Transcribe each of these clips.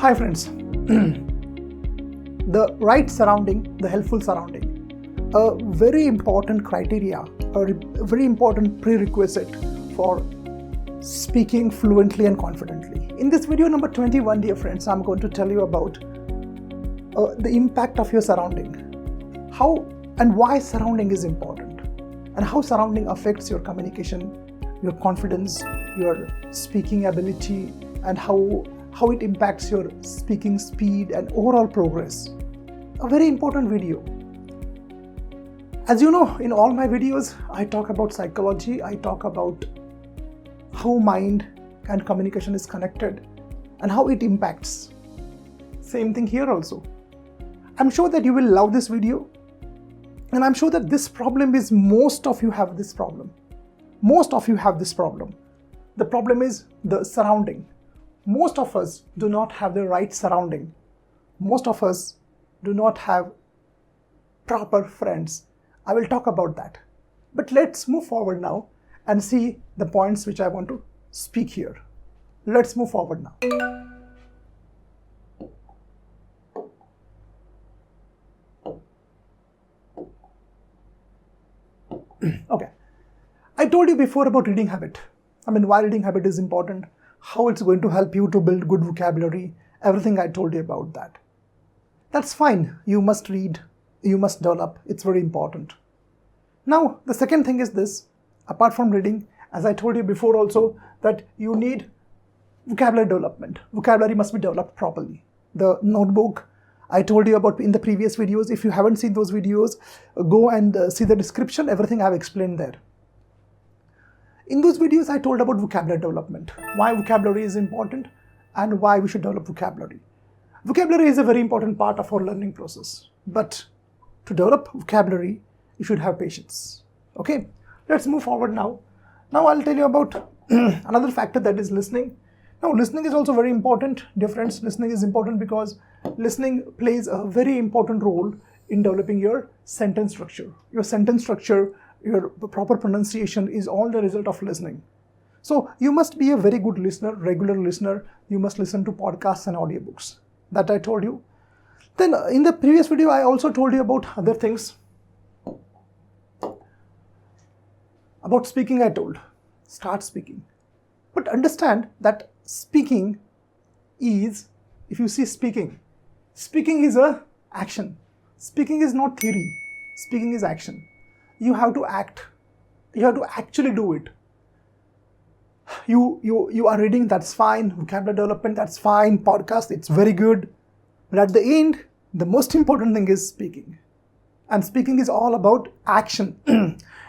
Hi friends, the right surrounding, the helpful surrounding, a very important criteria, a very important prerequisite for speaking fluently and confidently. In this video number 21, dear friends, I'm going to tell you about the impact of your surrounding, how and why surrounding is important, and how surrounding affects your communication, your confidence, your speaking ability, and how it impacts your speaking speed and overall progress. A very important video. As you know, in all my videos, I talk about psychology, I talk about how mind and communication is connected and how it impacts. Same thing here also. I'm sure that you will love this video, and I'm sure that this problem is most of you have this problem. Most of you have this problem. The problem is the surrounding. Most of us do not have the right surrounding. Most of us do not have proper friends. I will talk about that. But let's move forward now and see the points which I want to speak here. Let's move forward now. Okay. I told you before about reading habit. Why reading habit is important, how it's going to help you to build good vocabulary, everything I told you about that. That's fine. You must read, you must develop. It's very important. Now, the second thing is this. Apart from reading, as I told you before also, that you need vocabulary development. Vocabulary must be developed properly. The notebook I told you about in the previous videos. If you haven't seen those videos, go and see the description. Everything I've explained there. In those videos, I told about vocabulary development, why vocabulary is important and why we should develop vocabulary. Vocabulary is a very important part of our learning process. But to develop vocabulary, you should have patience. Okay, let's move forward now. Now I'll tell you about another factor, that is listening. Now listening is also very important, dear friends. Listening is important because listening plays a very important role in developing your sentence structure. Your sentence structure, your proper pronunciation is all the result of listening. So you must be a very good listener, regular listener. You must listen to podcasts and audiobooks. That I told you. Then in the previous video, I also told you about other things. About speaking, I told, start speaking. But understand that speaking is, if you see speaking is a action. Speaking is not theory. Speaking is action. You have to act. You have to actually do it. You are reading, that's fine. Vocabulary development, that's fine. Podcast, it's very good. But at the end, the most important thing is speaking. And speaking is all about action.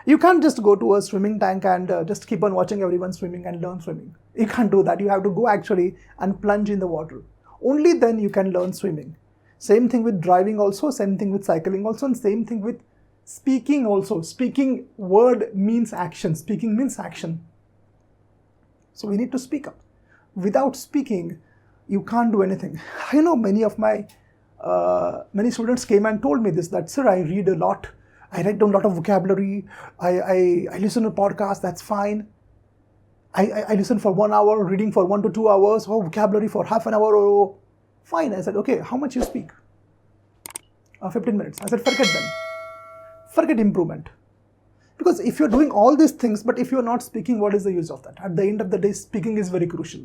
You can't just go to a swimming tank and just keep on watching everyone swimming and learn swimming. You can't do that. You have to go actually and plunge in the water. Only then you can learn swimming. Same thing with driving also, same thing with cycling also, and same thing with speaking also. Speaking word means action. Speaking means action. So we need to speak up. Without speaking, you can't do anything. I know many of my many students came and told me this, that sir, I read a lot. I write down a lot of vocabulary. I listen to podcasts, that's fine. I listen for 1 hour, reading for 1 to 2 hours, or vocabulary for half an hour. Oh, fine. I said, okay, how much you speak? 15 minutes. I said, forget them. Forget improvement. Because if you're doing all these things, but if you're not speaking, what is the use of that? At the end of the day, speaking is very crucial.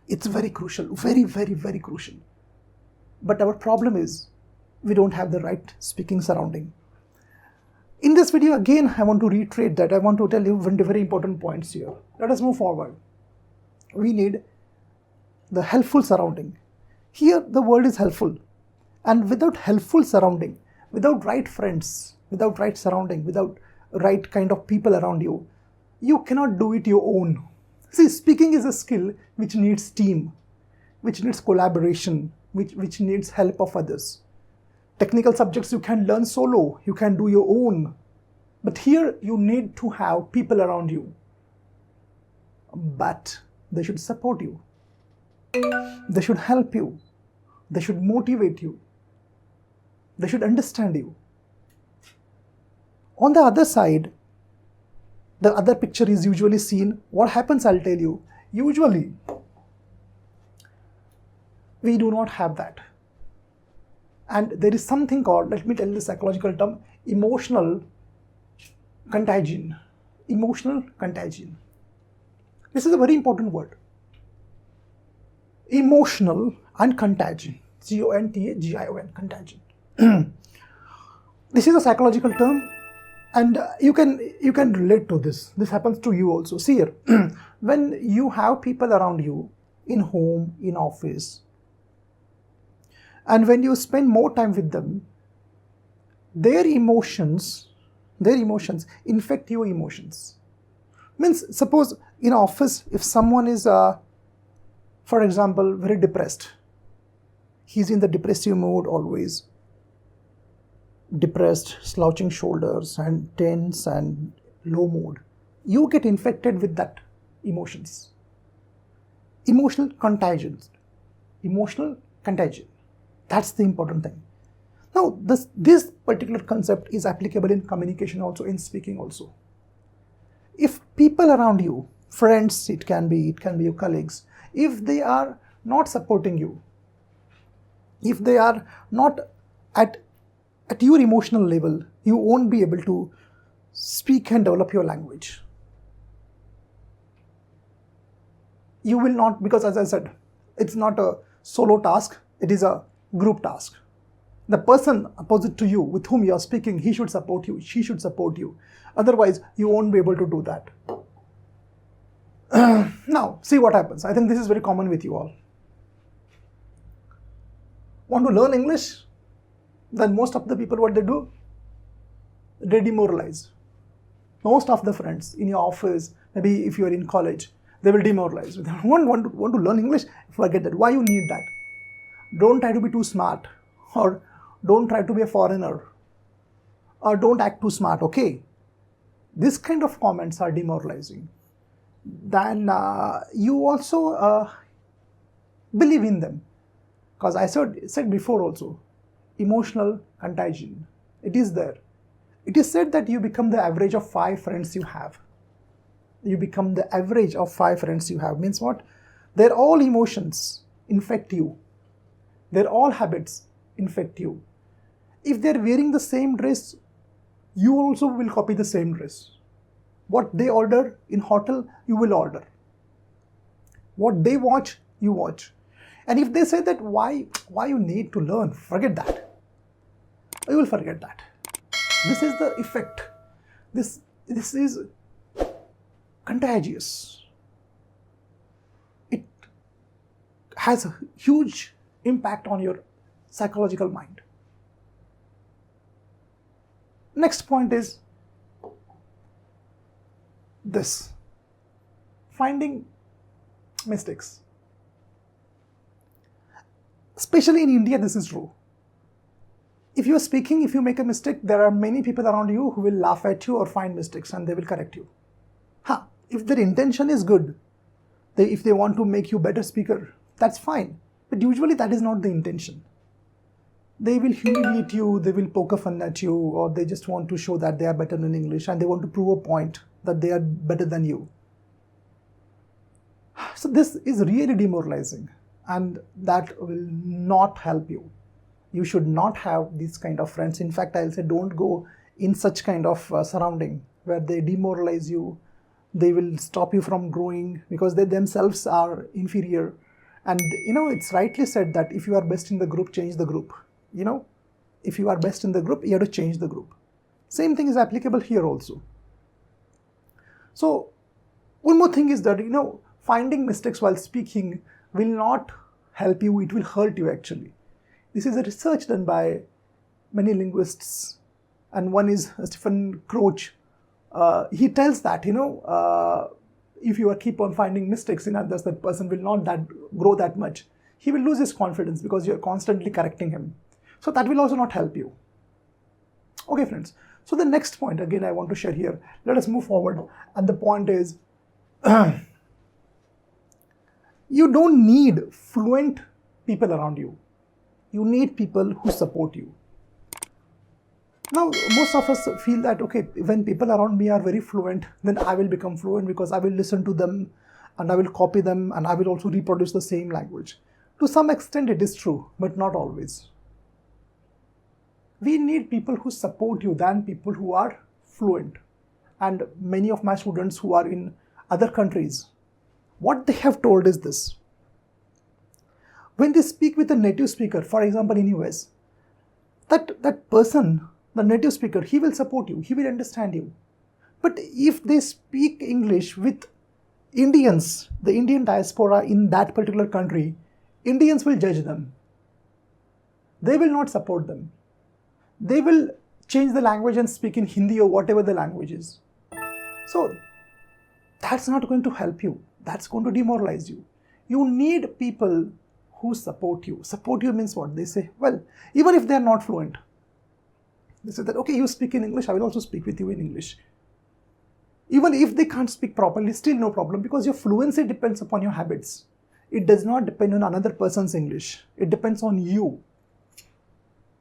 It's very crucial, very, very, very crucial. But our problem is, we don't have the right speaking surrounding. In this video, again, I want to reiterate that. I want to tell you very important points here. Let us move forward. We need the helpful surrounding. Here, the word is helpful. And without helpful surrounding, without right friends, without right surrounding, without right kind of people around you, you cannot do it your own. See, speaking is a skill which needs team, which needs collaboration, which needs help of others. Technical subjects you can learn solo, you can do your own. But here you need to have people around you. But they should support you. They should help you. They should motivate you. They should understand you. On the other side, the other picture is usually seen. What happens, I'll tell you. Usually, We do not have that. And there is something called, let me tell you the psychological term, emotional contagion. Emotional contagion. This is a very important word. Emotional and contagion. C-O-N-T-A-G-I-O-N, contagion. This is a psychological term, and you can relate to this. This happens to you also. See here, when you have people around you in home, in office, and when you spend more time with them, their emotions infect your emotions. Means, suppose in office, if someone is, for example, very depressed, he's in the depressive mood always, depressed, slouching shoulders, and tense and low mood, you get infected with that emotions. Emotional contagion. Emotional contagion. That's the important thing. Now, this particular concept is applicable in communication also, in speaking also. If people around you, friends, it can be your colleagues, if they are not supporting you, if they are not at your emotional level, you won't be able to speak and develop your language. You will not, because as I said, it's not a solo task, it is a group task. The person opposite to you with whom you are speaking, he should support you, she should support you. Otherwise, you won't be able to do that. Now, see what happens. I think this is very common with you all. Want to learn English? Then most of the people, what they do? They demoralize. Most of the friends in your office, maybe if you are in college, they will demoralize. They want to learn English? Forget that. Why you need that? Don't try to be too smart, or don't try to be a foreigner, or don't act too smart, okay? This kind of comments are demoralizing. Then you also believe in them. Because I said before also, emotional contagion. It is there. It is said that you become the average of 5 friends you have. You become the average of 5 friends you have. Means what? Their all emotions infect you. Their all habits infect you. If they're wearing the same dress, you also will copy the same dress. What they order in hotel, you will order. What they watch, you watch. And if they say that why you need to learn, forget that. You will forget that. This is the effect. This is contagious. It has a huge impact on your psychological mind. Next point is this: finding mistakes. Especially in India, this is true. If you are speaking, if you make a mistake, there are many people around you who will laugh at you or find mistakes and they will correct you. If their intention is good, if they want to make you a better speaker, that's fine. But usually that is not the intention. They will humiliate you, they will poke a fun at you, or they just want to show that they are better in English and they want to prove a point that they are better than you. So this is really demoralizing, and that will not help you. You should not have these kind of friends. In fact, I'll say don't go in such kind of surrounding where they demoralize you. They will stop you from growing because they themselves are inferior. And it's rightly said that if you are best in the group, change the group. If you are best in the group, you have to change the group. Same thing is applicable here also. So one more thing is that, finding mistakes while speaking will not help you, it will hurt you actually. This is a research done by many linguists, and one is Stephen Crouch. He tells that, if you keep on finding mistakes in others, that person will not grow that much. He will lose his confidence because you are constantly correcting him. So that will also not help you. Okay, friends. So the next point, again, I want to share here. Let us move forward. And the point is, you don't need fluent people around you. You need people who support you. Now, most of us feel that, okay, when people around me are very fluent, then I will become fluent because I will listen to them and I will copy them and I will also reproduce the same language. To some extent it is true, but not always. We need people who support you than people who are fluent. And many of my students who are in other countries, what they have told is this. When they speak with a native speaker, for example in US, that person, the native speaker, he will support you, he will understand you. But if they speak English with Indians, the Indian diaspora in that particular country, Indians will judge them. They will not support them. They will change the language and speak in Hindi or whatever the language is. So that's not going to help you. That's going to demoralize you. You need people who support you. Support you means what? They say, well, even if they are not fluent, they say that, okay, you speak in English, I will also speak with you in English. Even if they can't speak properly, still no problem, because your fluency depends upon your habits. It does not depend on another person's English. It depends on you.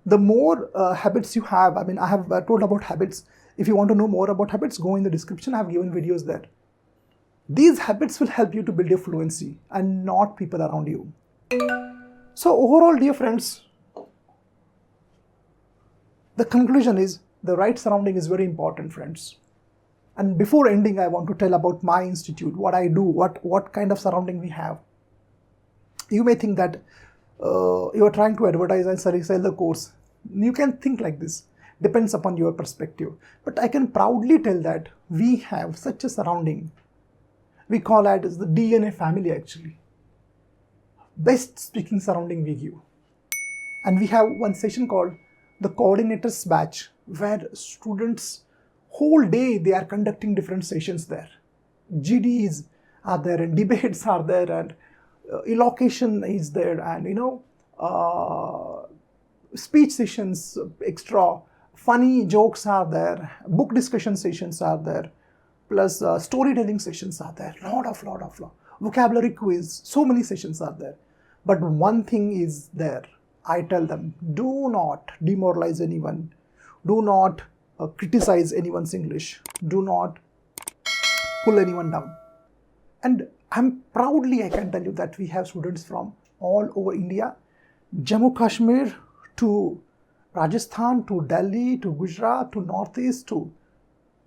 The more habits you have, I mean, I have told about habits. If you want to know more about habits, go in the description. I have given videos there. These habits will help you to build your fluency and not people around you. So overall, dear friends, the conclusion is the right surrounding is very important, friends. And before ending, I want to tell about my institute, what I do, what kind of surrounding we have. You may think that you are trying to advertise and sell the course. You can think like this. Depends upon your perspective. But I can proudly tell that we have such a surrounding. We call it as the DNA family actually. Best speaking surrounding we give. And we have one session called the coordinators batch, where students whole day they are conducting different sessions there. GDs are there and debates are there and elocution is there and speech sessions extra, funny jokes are there, book discussion sessions are there, plus storytelling sessions are there, lot of vocabulary quiz, so many sessions are there. But one thing is there, I tell them, do not demoralize anyone, do not criticize anyone's English, do not pull anyone down. And I can tell you that we have students from all over India, Jammu Kashmir to Rajasthan to Delhi to Gujarat to Northeast to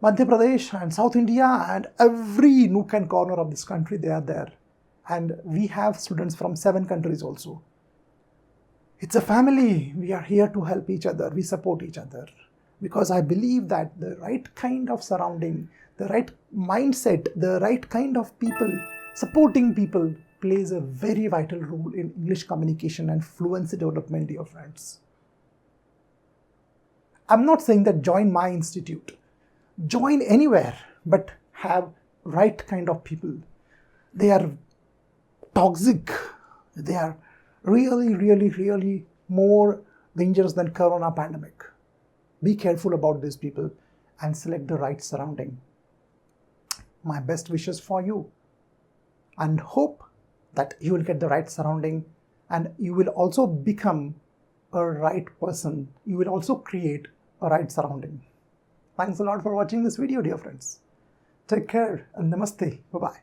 Madhya Pradesh and South India, and every nook and corner of this country they are there. And we have students from 7 countries also. It's a family. We are here to help each other. We support each other. Because I believe that the right kind of surrounding, the right mindset, the right kind of people, supporting people plays a very vital role in English communication and fluency development, dear friends. I'm not saying that join my institute. Join anywhere, but have right kind of people. They are toxic. They are really more dangerous than corona pandemic. Be careful about these people and select the right surrounding. My best wishes for you, and hope that you will get the right surrounding and you will also become a right person. You will also create a right surrounding. Thanks a lot for watching this video, dear friends. Take care and namaste. Bye-bye.